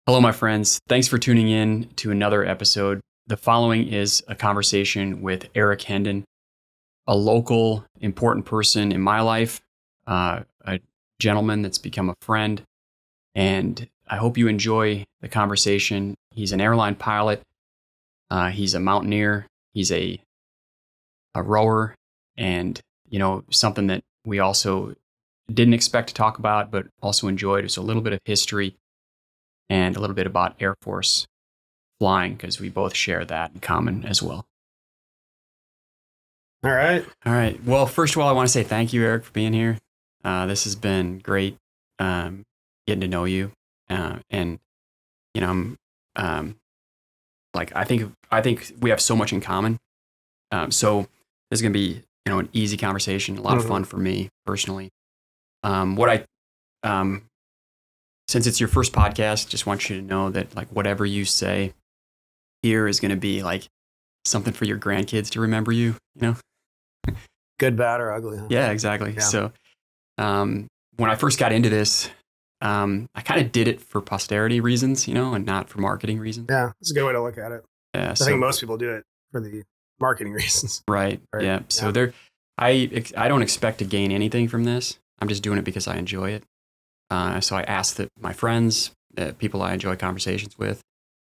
Hello, my friends. Thanks for tuning in to another episode. The following is a conversation with Erik Henden, a local, important person in my life, a gentleman that's become a friend. And I hope you enjoy the conversation. He's an airline pilot. He's a mountaineer. He's a rower. And, something that we also didn't expect to talk about, but also enjoyed is a little bit of history and a little bit about Air Force flying, because we both share that in common as well. All right. Well, first of all, I want to say thank you, Erik, for being here. This has been great, getting to know you, and I think we have so much in common. So this is gonna be an easy conversation, a lot of fun for me personally. Since it's your first podcast, just want you to know that whatever you say here is going to be something for your grandkids to remember you, Good, bad, or ugly. Huh? Yeah, exactly. Yeah. So when I first got into this, I kind of did it for posterity reasons, and not for marketing reasons. Yeah, it's a good way to look at it. Yeah, I think most people do it for the marketing reasons. Right. Yeah. So I don't expect to gain anything from this. I'm just doing it because I enjoy it. So I asked my friends, people I enjoy conversations with,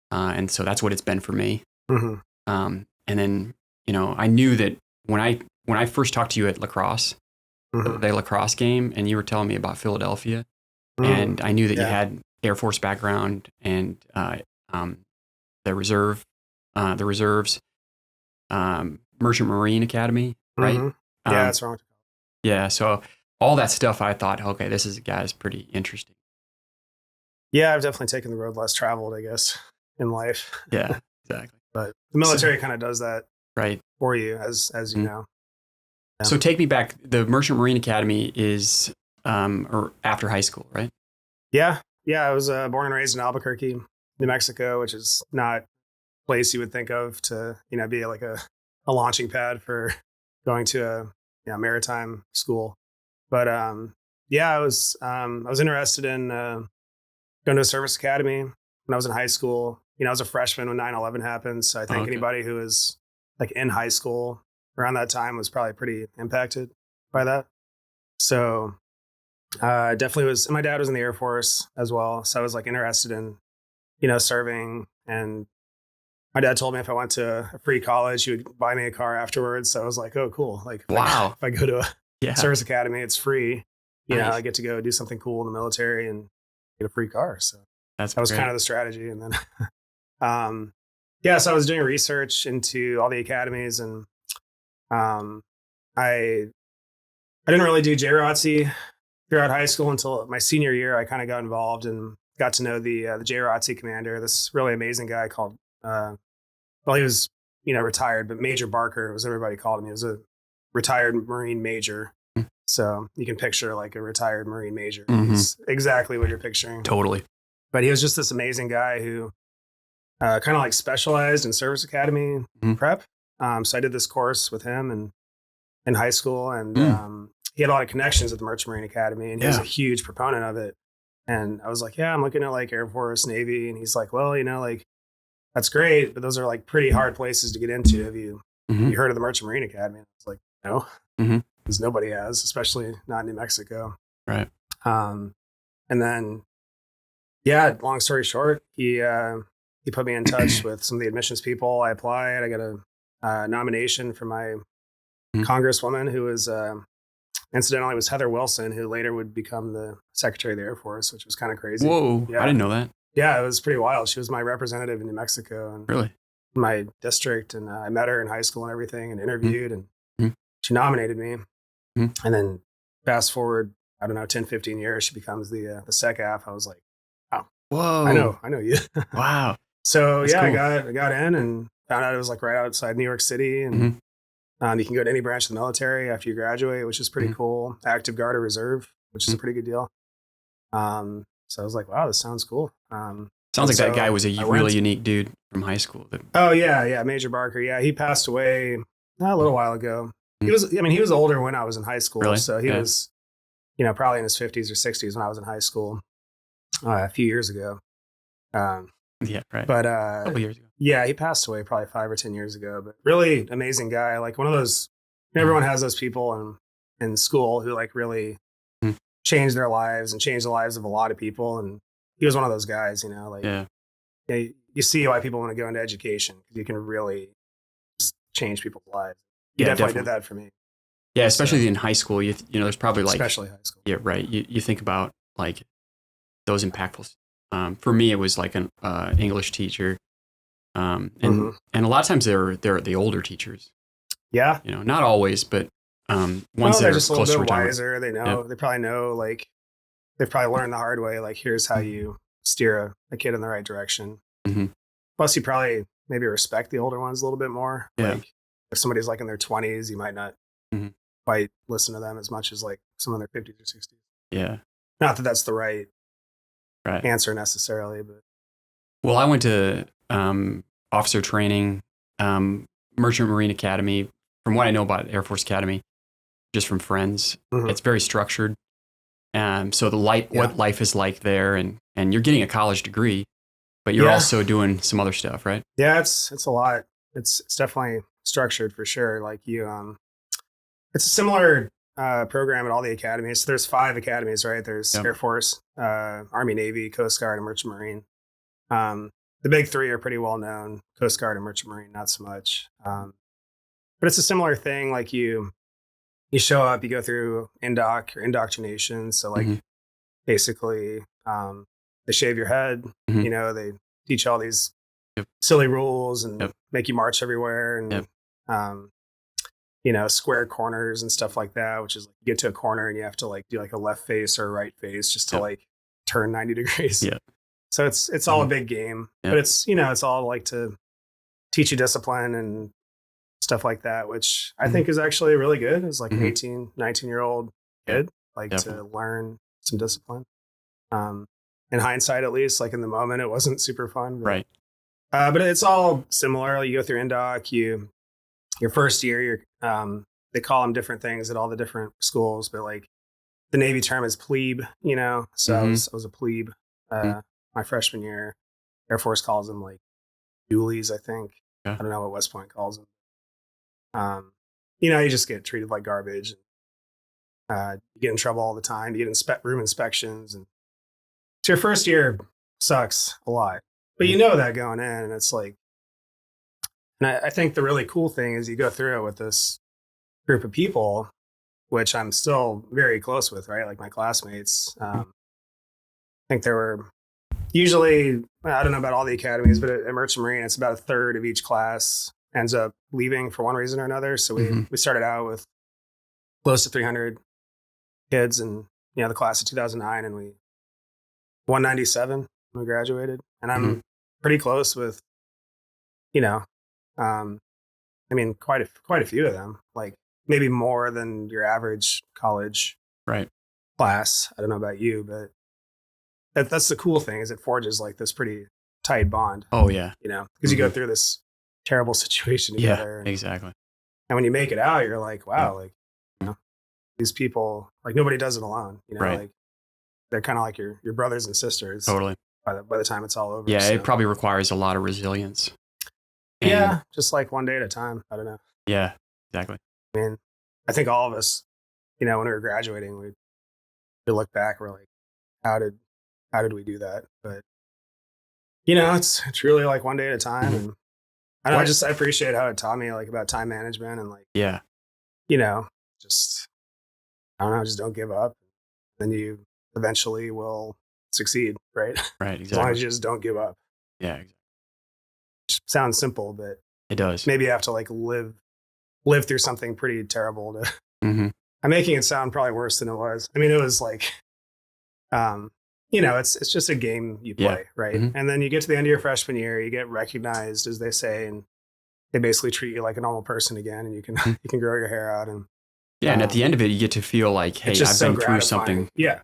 and so that's what it's been for me. Mm-hmm. And then, I knew that when I first talked to you at lacrosse, the lacrosse game, and you were telling me about Philadelphia, and I knew that you had Air Force background and the reserves, Merchant Marine Academy, right? Yeah, that's wrong. Yeah, so all that stuff, I thought, okay, this is a guy that's pretty interesting. Yeah, I've definitely taken the road less traveled, I guess, in life. Yeah, exactly. But the military kind of does that right for you, as you know. Yeah. So take me back. The Merchant Marine Academy is or after high school, right? Yeah. I was born and raised in Albuquerque, New Mexico, which is not a place you would think of to be like a launching pad for going to a maritime school. But I was interested in going to a service academy when I was in high school. I was a freshman when 9/11 happened. So I think anybody who was in high school around that time was probably pretty impacted by that. So definitely was. And my dad was in the Air Force as well. So I was interested in, serving. And my dad told me if I went to a free college, he would buy me a car afterwards. So I was like, oh, cool. Wow. If I go to a service academy, it's free. Nice. I get to go do something cool in the military and get a free car. So that was kind of the strategy. And then, so I was doing research into all the academies, and I didn't really do JROTC throughout high school until my senior year. I kind of got involved and got to know the JROTC commander, this really amazing guy called, he was, retired, but Major Barker was everybody called him. He was a retired Marine major. So you can picture a retired Marine major. He's exactly what you're picturing. Totally. But he was just this amazing guy who kind of specialized in service academy prep. So I did this course with him in high school, and he had a lot of connections at the Merchant Marine Academy, and he was a huge proponent of it. And I was like, I'm looking at Air Force, Navy. And he's like, well, that's great, but those are pretty hard places to get into. Have you heard of the Merchant Marine Academy? And I was like, no. Because nobody has, especially not in New Mexico. Right. And then, long story short, he put me in touch with some of the admissions people. I applied. I got a nomination from my congresswoman, who was incidentally was Heather Wilson, who later would become the Secretary of the Air Force, which was kind of crazy. Whoa, yeah. I didn't know that. Yeah, it was pretty wild. She was my representative in New Mexico and really my district, and I met her in high school and everything, and interviewed, and she nominated me. And then fast forward, I don't know, 10, 15 years, she becomes the SecAF. I was like, oh, whoa, I know you. Wow. So that's cool. I got in and found out it was right outside New York City, and you can go to any branch of the military after you graduate, which is pretty cool. Active Guard or Reserve, which is a pretty good deal. So I was like, wow, this sounds cool. Sounds like that guy was a really unique dude from high school. Oh yeah, Major Barker. Yeah, he passed away a little while ago. He was older when I was in high school. Really? So he was, probably in his 50s or 60s when I was in high school a few years ago. Um, Yeah, right. but A couple years ago. yeah, he passed away probably 5 or 10 years ago. But really amazing guy. Like one of those. Mhm. Everyone has those people in school who like really Mhm. change their lives and change the lives of a lot of people. And he was one of those guys. You know, like Yeah. you see why people want to go into education because you can really change people's lives. He Yeah, definitely did definitely. that for me. Yeah, So, especially in high school, there's probably like, especially high school. yeah, right. You think about like those impactful. For me, it was like an English teacher, Hmm. and a lot of times they're the older teachers. Yeah. Not always, but ones Well, that they're are just a little close to bit retirement. wiser. They Yep. know. They probably know. Like they've probably learned the hard way. Like here's how you steer a kid in the right direction. Hmm. Plus, you probably maybe respect the older ones a little bit more. Yeah. Like if somebody's like in their 20s, you might not Hmm. quite listen to them as much as like someone in their 50s or 60s. Yeah. Not that that's the right Right. answer necessarily, but Well, I went to officer training, Merchant Marine Academy. From what I know about Air Force Academy, just from friends, mhm. it's very structured. So Yeah. what life is like there, and you're getting a college degree, but you're Yeah. also doing some other stuff, right? Yeah, it's a lot. It's definitely structured for sure. Like it's a similar program at all the academies. So there's 5 academies, right? There's Yep. Air Force, Army, Navy, Coast Guard, and Merchant Marine. Um, the big three are pretty well known. Coast Guard and Merchant Marine, not so much. But it's a similar thing. Like you show up, you go through indoc or indoctrination. So like Hmm. basically, they shave your head. Hmm. They teach you all these Yep. silly rules Yep. and make you march everywhere Yep. and um, square corners and stuff like that, which is like you get to a corner and you have to like do like a left face or a right face just to Yep. like turn 90 degrees. Yep. So it's all a Mhm. big game, but Yep. it's all like to teach you discipline and stuff like that, which I Mhm. think is actually really good as like an Mhm. 18, 19-year-old Yep. kid, like to Definitely. learn some discipline. Um, in hindsight, at least, like in the moment, it wasn't super fun, Right. but it's all similar. You go through Indoc, your first year, they call them different things at all the different schools, but like the Navy term is plebe, So I Hmm. was a plebe my freshman year. Air Force calls them like dualies, I think. Yeah. I don't know what West Point calls them. You just get treated like garbage. You get in trouble all the time. You get room inspections, and so your first year sucks a lot. But Mhm. you know that going in, and it's like, and I think the really cool thing is you go through it with this group of people, which I'm still very close with, right? Like my classmates. I think there were usually, I don't know about all the academies, but at Merchant Marine, it's about a third of each class ends up leaving for one reason or another. So we Mhm. we started out with close to 300 kids, and the class of 2009, and we 197 when we graduated, and Mhm. I'm pretty close with you know, um, I mean quite a few of them, like maybe more than your average college Right. class. I don't know about you, but that's the cool thing is it forges like this pretty tight bond, Oh yeah. because you go Hmm. through this terrible situation Yeah. together, Exactly. and when you make it out, you're like, Yep. wow, like these people, like nobody does it alone, Right. like they're kind of like your brothers and sisters Totally. by the time it's all over. Yeah. It So probably requires a lot of resilience. And yeah, just like one day at a time. I don't know. yeah. Exactly. I mean, I think all of us, when we were graduating, we look back, we're like, how did we do that? But it's really like one day at a time, Mhm. and I don't know, What? I appreciate how it taught me like about time management and like Yeah. you know just I don't know, just don't give up. Then you eventually will succeed, right? Right. As long Exactly. as you just don't give up. Yeah. Sounds simple, but It does. maybe you have to like live through something pretty terrible to. Hmm. I'm making it sound probably worse than it was. I mean, it was like, um, it's just a game you Yeah. play, right? Hmm. And then you get to the end of your freshman year, you get recognized, as they say, and they basically treat you like a normal person again, and you can Hmm. you can grow your hair out, and Yeah. And at the end of it, you get to feel like, it's hey, just I've so been through gratifying. Yeah,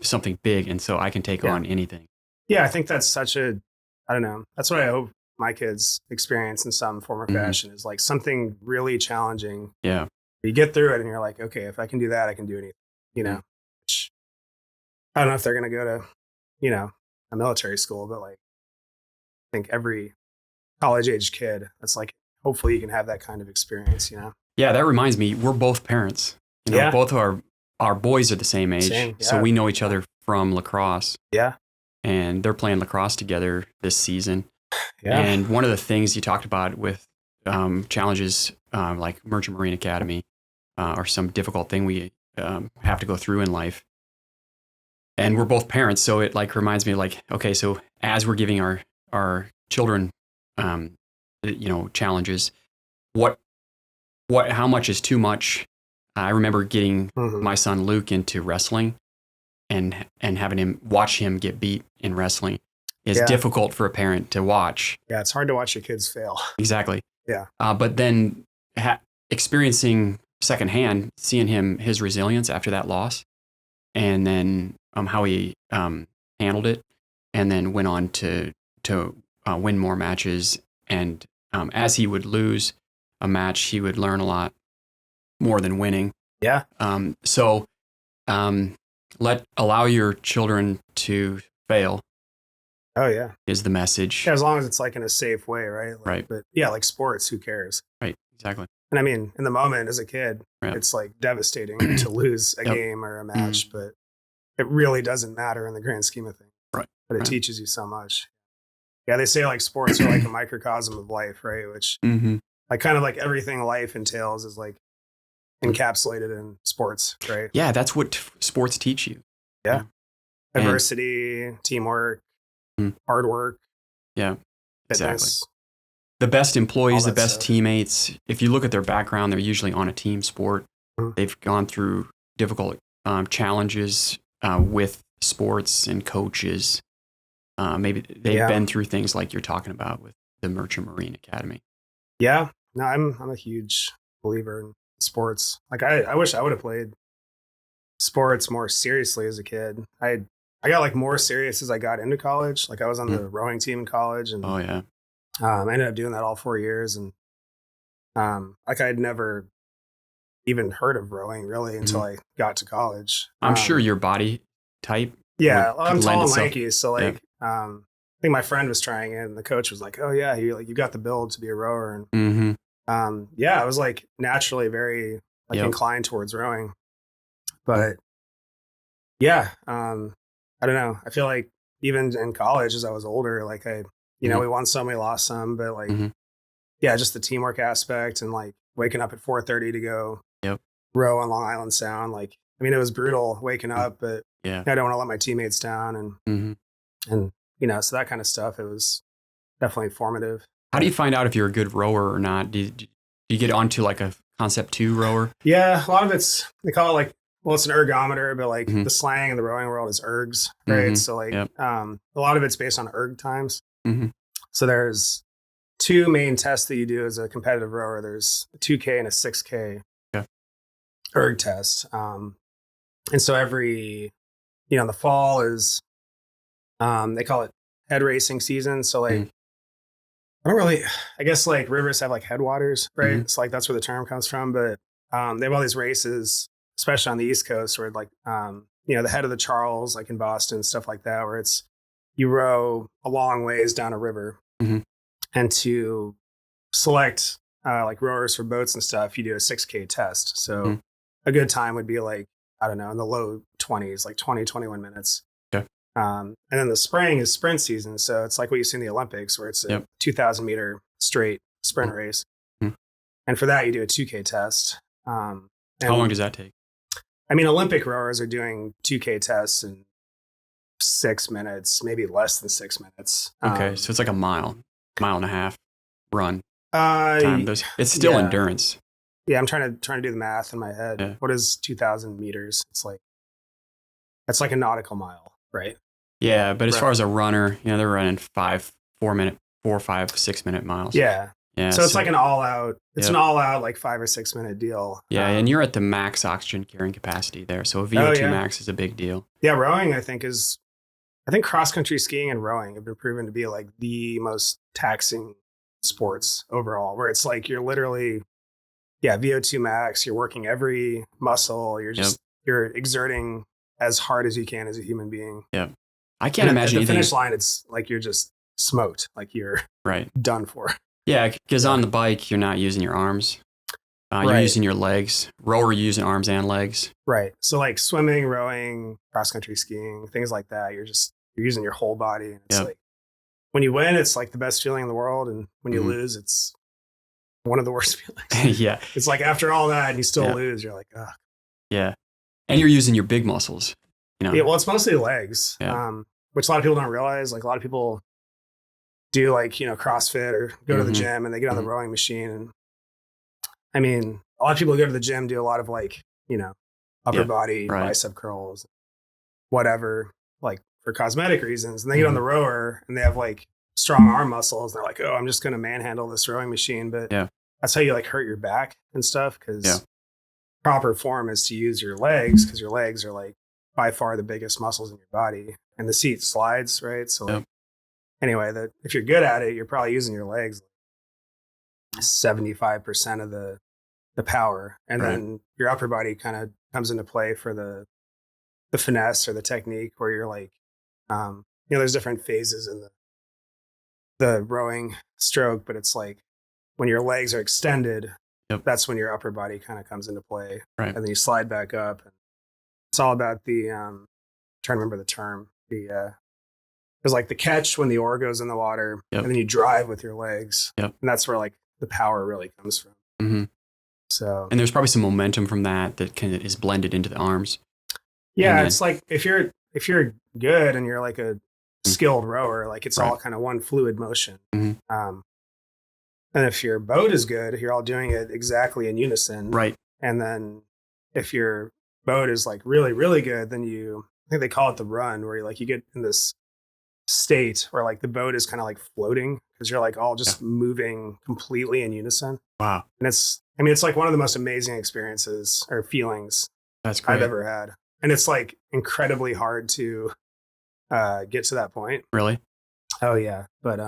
something big, and so I can take yeah, on anything. yeah. I think that's such a, I don't know. That's what I hope my kids experience in some form or Hmm. fashion is like something really challenging. Yeah. You get through it, and you're like, okay, if I can do that, I can do anything. You Mm. know, Which, I don't know if they're going to go to, a military school, but like think every college age kid. That's like, hopefully you can have that kind of experience, you know? Yeah, that reminds me, we're both parents. You know, Yeah. both of our boys are the same age. Same, So yeah. we know each other from lacrosse. Yeah. And they're playing lacrosse together this season. Yeah. And one of the things you talked about with challenges like Merchant Marine Academy or some difficult thing we have to go through in life. And we're both parents, so it like reminds me like, okay, so as we're giving our children, challenges, how much is too much? I remember getting my son Luke into wrestling, and having him watch him get beat in wrestling is difficult for a parent to watch. Yeah, it's hard to watch your kids fail. Exactly. Yeah. But then experiencing secondhand, seeing his resilience after that loss, and then how he handled it, and then went on to win more matches. And as he would lose a match, he would learn a lot more than winning. Yeah. So allow your children to fail. Oh yeah, is the message. Yeah, as long as it's like in a safe way, right? Like, right. But yeah, like sports, who cares? Right. Exactly. And I mean, in the moment as a kid, it's like devastating to lose a game or a match, but it really doesn't matter in the grand scheme of things. Right. But it teaches you so much. Yeah, they say like sports are like a microcosm of life, right? Which like kind of like everything life entails is like encapsulated in sports, right? Yeah, that's what sports teach you. Yeah. Adversity, teamwork, hard work. Yeah, fitness, exactly. The best employees, the best teammates, if you look at their background, they're usually on a team sport. They've gone through difficult challenges with sports and coaches. Maybe they've been through things like you're talking about with the Merchant Marine Academy. Yeah, no, I'm a huge believer in sports. Like I wish I would have played sports more seriously as a kid. I got like more serious as I got into college. Like I was on the rowing team in college, and I ended up doing that all 4 years. And like I had never even heard of rowing really until I got to college. I'm sure your body type. Yeah, I'm tall and lanky, so like I think my friend was trying it, and the coach was like, "Oh yeah, you got the build to be a rower." And I was like naturally very like inclined towards rowing, but yeah, I don't know. I feel like even in college, as I was older, like we won some, we lost some, but like just the teamwork aspect and like waking up at 4:30 to go row on Long Island Sound. Like, I mean, it was brutal waking up, but I don't want to let my teammates down, and so that kind of stuff. It was definitely formative. How do you find out if you're a good rower or not? Do you get onto like a Concept 2 rower? Yeah, a lot of it's, they call it like, well, it's an ergometer, but like the slang in the rowing world is ergs, right? So like a lot of it's based on erg times. So there's two main tests that you do as a competitive rower. There's a 2K and a 6K erg test. And so every, the fall is, they call it head racing season. So like, I guess like rivers have like headwaters, right? So like that's where the term comes from. But they have all these races, especially on the East Coast, where like, the head of the Charles, like in Boston, stuff like that, where it's, you row a long ways down a river. And to select like rowers for boats and stuff, you do a 6K test. So a good time would be like, I don't know, in the low 20s, like 20, 21 minutes. And then the spring is sprint season. So it's like what you see in the Olympics, where it's a 2,000 meter straight sprint race. And for that, you do a 2K test. How long does that take? I mean, Olympic rowers are doing 2K tests in 6 minutes, maybe less than 6 minutes. Okay. So it's like a mile and a half run time. It's still endurance. Yeah. I'm trying to do the math in my head. Yeah. What is 2,000 meters? That's like a nautical mile, right? Yeah. But as far as a runner, they're running 4, 5, 6 minute miles. Yeah. Yeah. So it's like an all out, an all out like 5 or 6 minute deal. Yeah. And you're at the max oxygen carrying capacity there. So a VO2 max is a big deal. Yeah. Rowing, I think cross country skiing and rowing have been proven to be like the most taxing sports overall, where it's like you're literally, VO2 max, you're working every muscle, you're just, you're exerting as hard as you can as a human being. Yeah. I can't imagine at the finish line, it's like you're just smoked, like you're Right. done for. Yeah, because on the bike, you're not using your arms. You're Right. using your legs. Rower, you're using arms and legs. Right. So like swimming, rowing, cross country skiing, things like that, you're using your whole body. And it's like when you win, it's like the best feeling in the world. And when you lose, it's one of the worst feelings. Yeah. It's like after all that and you still lose, you're like, ugh. Yeah. And you're using your big muscles. You know? Yeah, well, it's mostly legs, Yeah. which a lot of people don't realize. Like a lot of people do like, you know, CrossFit or go to the gym and they get on the rowing machine. And I mean, a lot of people who go to the gym do a lot of like, you know, upper body, bicep curls, whatever, like for cosmetic reasons. And they get on the rower and they have like strong arm muscles. And they're like, oh, I'm just going to manhandle this rowing machine. But that's how you like hurt your back and stuff. Because proper form is to use your legs, because your legs are like by far the biggest muscles in your body. And the seat slides, right? So like, anyway, if you're good at it, you're probably using your legs 75% of the power. And then your upper body kind of comes into play for the finesse or the technique, where you're like, you know, there's different phases in the rowing stroke, but it's like when your legs are extended, that's when your upper body kind of comes into play. Right. And then you slide back up. And it's all about the, trying to remember the term, there's like the catch when the oar goes in the water, and then you drive with your legs. And that's where like the power really comes from. Mm-hmm. So, and there's probably some momentum from that is blended into the arms. Yeah, it's like if you're good and you're like a skilled rower, like it's all kind of one fluid motion. And if your boat is good, you're all doing it exactly in unison. Right. And then if your boat is like really, really good, then I think they call it the run, where you get in this state where like the boat is kind of like floating, because you're like all just moving completely in unison. Wow. And it's like one of the most amazing experiences or feelings I've ever had. And it's like incredibly hard to get to that point. Really? Oh yeah. But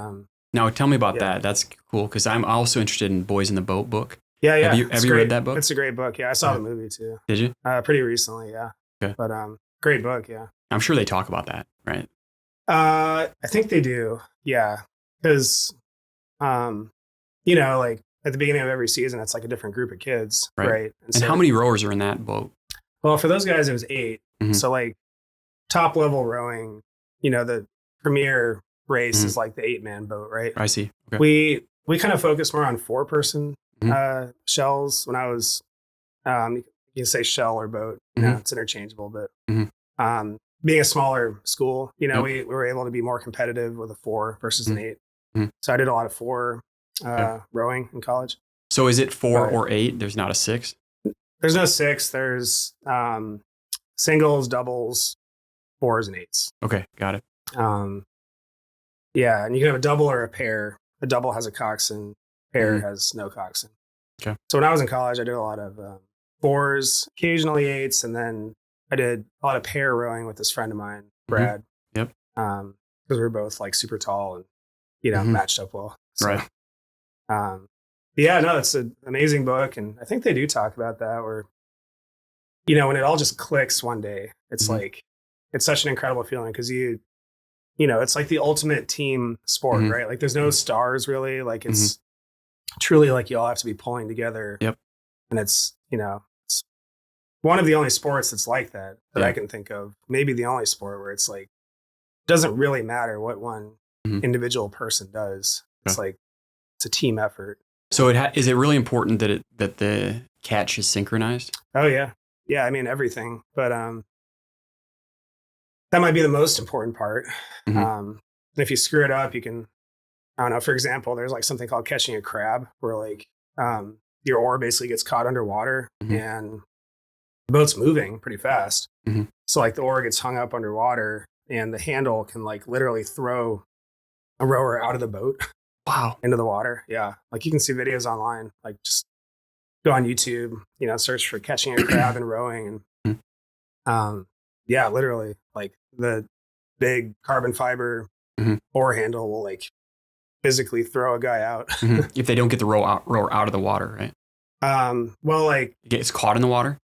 now tell me about that. That's cool, because I'm also interested in Boys in the Boat book. Yeah. Have you read that book? It's a great book. Yeah, I saw the movie too. Did you? Pretty recently, yeah. Okay. But great book, yeah. I'm sure they talk about that, right? I think they do. Yeah. Because you know, like at the beginning of every season, it's like a different group of kids, right? And how many rowers are in that boat? Well, for those guys, it was 8. So like top level rowing, you know, the premier race is like the 8-man boat, right? I see. Okay. We kind of focus more on 4-person shells. When I was, you can say shell or boat, you know, it's interchangeable, but being a smaller school, you know, we were able to be more competitive with a 4 versus an 8. So I did a lot of 4 rowing in college. So is it 4 or 8? There's not a 6? There's no 6. There's singles, doubles, 4s, and 8s. Okay, got it. Yeah, and you can have a double or a pair. A double has a coxswain, pair has no coxswain. Okay. So when I was in college, I did a lot of 4s, occasionally 8s, and then I did a lot of pair rowing with this friend of mine, Brad. Yep. Because we were both like super tall and, you know, matched up well. So, right. Yeah, no, it's an amazing book. And I think they do talk about that, where, you know, when it all just clicks one day, it's like, it's such an incredible feeling, because you know, it's like the ultimate team sport, right? Like there's no stars really. Like it's truly like you all have to be pulling together. Yep. And it's, you know, it's one of the only sports that's like that I can think of. Maybe the only sport where it's like, it doesn't really matter what one individual person does. It's like, it's a team effort. So is it really important that the catch is synchronized? Oh yeah. Yeah. I mean, everything, but, that might be the most important part. And if you screw it up, you can, I don't know, for example, there's like something called catching a crab, where like your oar basically gets caught underwater and the boat's moving pretty fast. So like the oar gets hung up underwater and the handle can like literally throw a rower out of the boat. Wow. Into the water. Yeah. Like you can see videos online, like just go on YouTube, you know, search for catching a crab and rowing. And yeah, literally, like the big carbon fiber oar handle will like physically throw a guy out. If they don't get the rower out of the water, right? Well, like it gets caught in the water.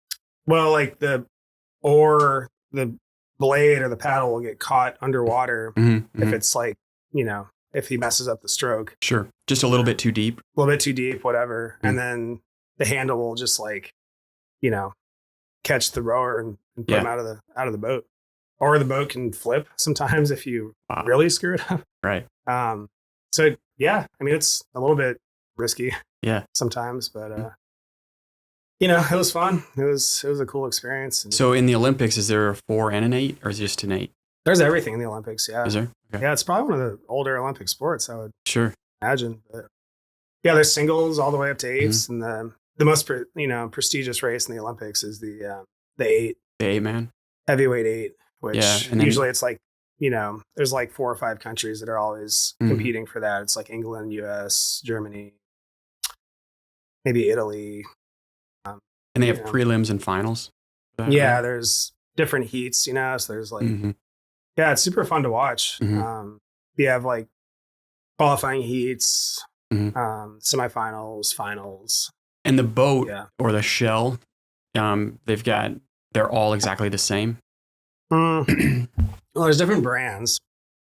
Well, like the oar, the blade or the paddle will get caught underwater if it's like, you know, if he messes up the stroke. Sure. Just a little bit too deep. A little bit too deep, whatever. Mm. And then the handle will just like, you know, catch the rower and put him out of the boat. Or the boat can flip sometimes if you really screw it up. Right. So yeah, I mean, it's a little bit risky. Yeah. Sometimes, but you know, it was fun. It was a cool experience. And so in the Olympics, is there a 4 and an 8, or is it just an 8? there's everything in the Olympics. Yeah. Is there? Okay. Yeah, it's probably one of the older Olympic sports, I would Sure imagine. But yeah, there's singles all the way up to 8s, Mm-hmm. and the most prestigious race in the Olympics is the 8. The 8 man. Heavyweight 8, which and then, usually it's like, you know, there's like 4 or 5 countries that are always competing for that. It's like England, US, Germany, maybe Italy. and they have prelims and finals. Yeah, right? there's different heats, you know, so there's like, Mm-hmm. yeah, it's super fun to watch. Mm-hmm. You have like qualifying heats, Mm-hmm. semifinals, finals. And the boat Yeah. or the shell, they're all exactly the same. Well, there's different brands.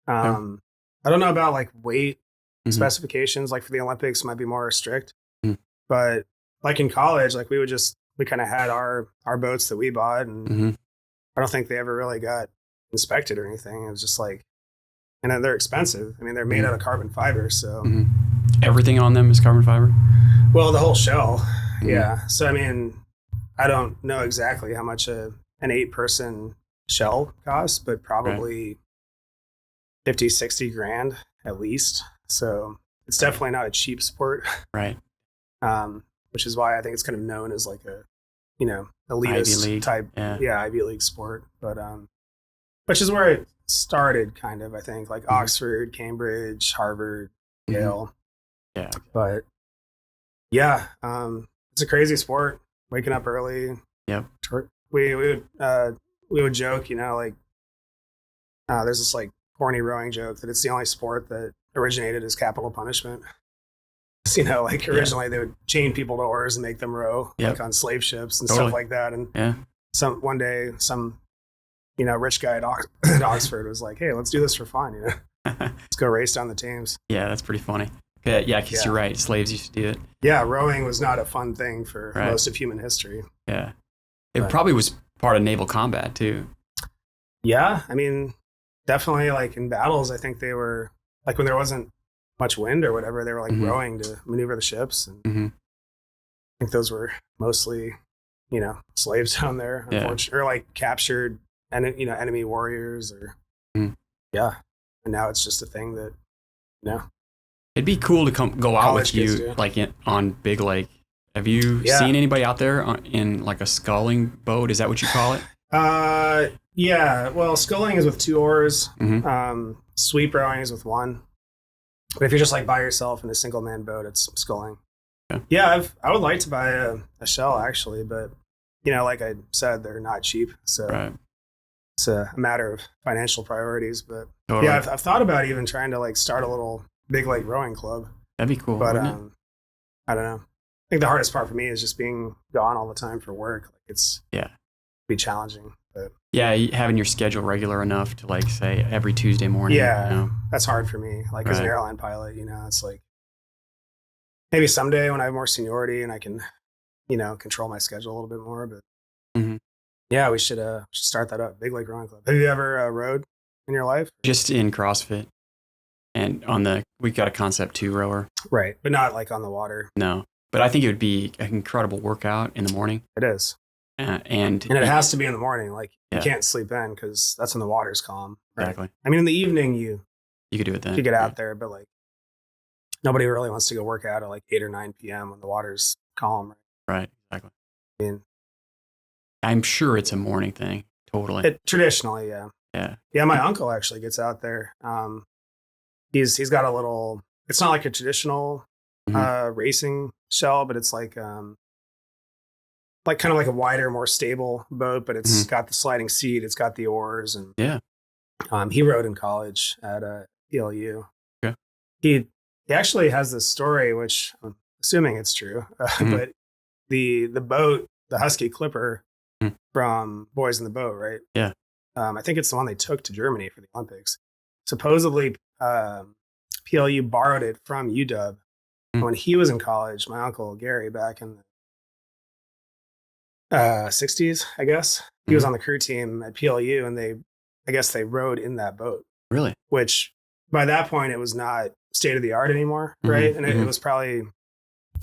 I don't know about like weight specifications. Like for the Olympics, might be more strict. But like in college, like we kind of had our boats that we bought, and I don't think they ever really got inspected or anything. It was just like, and then they're expensive. I mean, they're made out of carbon fiber, so everything on them is carbon fiber. Well, the whole shell, yeah. So I mean, I don't know exactly how much an 8-person shell costs, but probably 50, 60 grand at least. So it's definitely not a cheap sport. Right. Which is why I think it's kind of known as like a, you know, elitist type, Ivy League sport. But which is where it started, kind of. I think like Oxford, Cambridge, Harvard, Yale. Yeah. But yeah, it's a crazy sport. Waking up early. Yep. We would joke, you know, like there's this like corny rowing joke that it's the only sport that originated as capital punishment. You know, like originally they would chain people to oars and make them row like on slave ships and stuff like that. And one day, some, you know, rich guy at Oxford was like, "Hey, let's do this for fun. You know, let's go race down the Thames." Yeah, that's pretty funny. Yeah, because you're right. Slaves used to do it. Yeah, rowing was not a fun thing for most of human history. Yeah, it probably was part of naval combat too. Yeah, I mean, definitely like in battles, I think they were like when there wasn't much wind or whatever, they were like rowing to maneuver the ships. And I think those were mostly, you know, slaves down there, unfortunately, or like captured and, you know, enemy warriors or and now it's just a thing that, you know, it'd be cool to go out with you like on Big Lake. Have you seen anybody out there in like a sculling boat? Is that what you call it? Yeah. Well, sculling is with 2 oars. Sweep rowing is with 1. But if you're just like by yourself in a single man boat, it's sculling. Yeah, I would like to buy a shell actually, but you know, like I said, they're not cheap. So it's a matter of financial priorities. But yeah, I've thought about even trying to like start a little Big Lake rowing club. That'd be cool. But I don't know. I think the hardest part for me is just being gone all the time for work. Like it's be challenging. But having your schedule regular enough to like say every Tuesday morning. Yeah, you know? That's hard for me. Like as an airline pilot, you know, it's like maybe someday when I have more seniority and I can, you know, control my schedule a little bit more. But yeah, we should start that up. Big Lake Rowing Club. Have you ever rowed in your life? Just in CrossFit, and we got a Concept 2 rower. Right, but not like on the water. No, but I think it would be an incredible workout in the morning. It is. And it has to be in the morning. Like you can't sleep in because that's when the water's calm. Right? Exactly. I mean, in the evening you could do it then. You get out there, but like nobody really wants to go work out at like 8 or 9 p.m. when the water's calm. Right. Exactly. I mean, I'm sure it's a morning thing. Totally. Traditionally, yeah. Yeah. Yeah. My uncle actually gets out there. He's got a little. It's not like a traditional racing shell, but it's like kind of like a wider, more stable boat, but it's got the sliding seat, it's got the oars, and he rowed in college at ELU. Okay. He actually has this story, which I'm assuming it's true, but the boat, the Husky Clipper from Boys in the Boat, right? Yeah. I think it's the one they took to Germany for the Olympics. Supposedly, PLU borrowed it from UW. Mm. When he was in college, my uncle Gary, back in the 60s, I guess, he was Mhm. on the crew team at PLU, and I guess they rowed in that boat, Really? which by that point it was not state of the art anymore, right? Mhm, And it mhm. was probably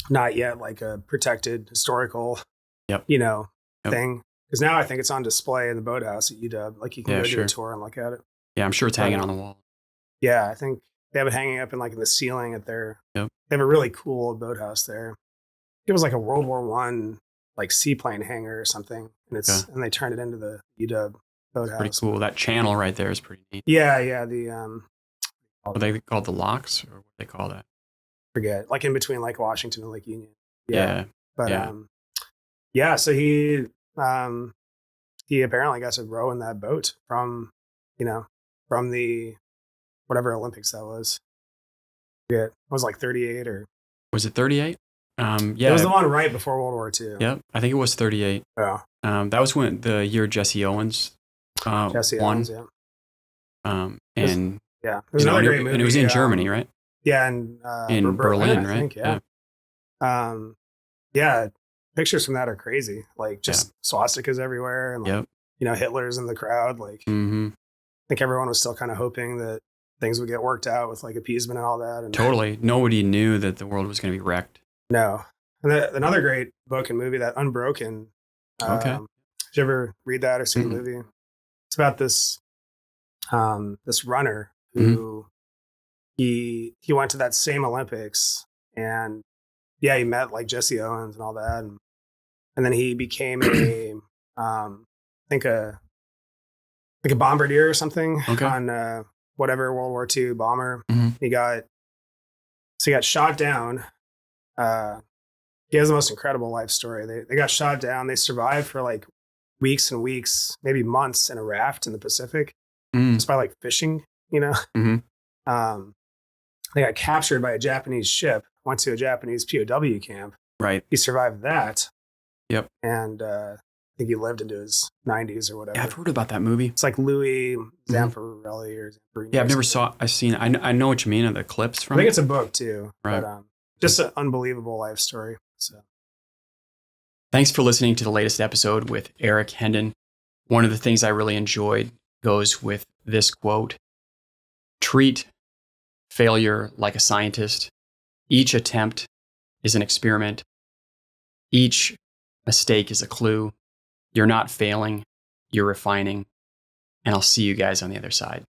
not yet like a protected historical, Yep. you know, Yep. thing. Because now I think it's on display in the boathouse at UW. Like you can Yeah, go do a sure. tour and look at it. Yeah, I'm sure it's But hanging on the wall. yeah, I think they have it hanging up in like in the ceiling at their. Yep. They have a really cool old boathouse there. It was like a World War One like seaplane hangar or something, and Yeah. and they turned it into the UW Pretty boathouse. cool. That channel right there is pretty neat. Yeah. The What are they called, the locks, or what do they call that? forget, like in between Lake Washington and Lake Union. Yeah, Yeah. but Yeah. yeah. So he apparently got to row in that boat from, from the whatever Olympics that was. Yeah, it was like 38 or Was it 38? it was Yeah. the one right before World War II. Yep. I think it was 38. Yeah, That was when the year Jesse Owens Jesse won. Owens. Yeah, And yeah. There's you know, another great movie. and it was in Germany, right? Yeah, in In Berlin, I right? think. Yeah. Yeah. Pictures from that are crazy. Like just swastikas everywhere, and like, Yep. Hitler's in the crowd. Like Mm-hmm. I think everyone was still kind of hoping that things would get worked out with like appeasement and all that. And Totally. Nobody knew that the world was going to be wrecked. no. And another great book and movie, that Unbroken. Okay. Did you ever read that or see the movie? It's about this this runner who he went to that same Olympics, and yeah, he met like Jesse Owens and all that, and then he became a I think a like a bombardier or something on whatever World War II bomber. Mm-hmm. He got shot down. He has the most incredible life story. They got shot down. They survived for like weeks and weeks, maybe months, in a raft in the Pacific, just by like fishing. Mm-hmm. They got captured by a Japanese ship. Went to a Japanese POW camp. Right. He survived that. Yep. And I think he lived into his 90s or whatever. Yeah, I've heard about that movie. It's like Louis Zamperini or Zamperini. Yeah, I've never saw. I've seen. I know what you mean. Of the clips from. I think it's a book too. Right. But just an unbelievable life story. So. Thanks for listening to the latest episode with Erik Henden. One of the things I really enjoyed goes with this quote: "Treat failure like a scientist. Each attempt is an experiment. Each mistake is a clue. You're not failing, you're refining. And I'll see you guys on the other side."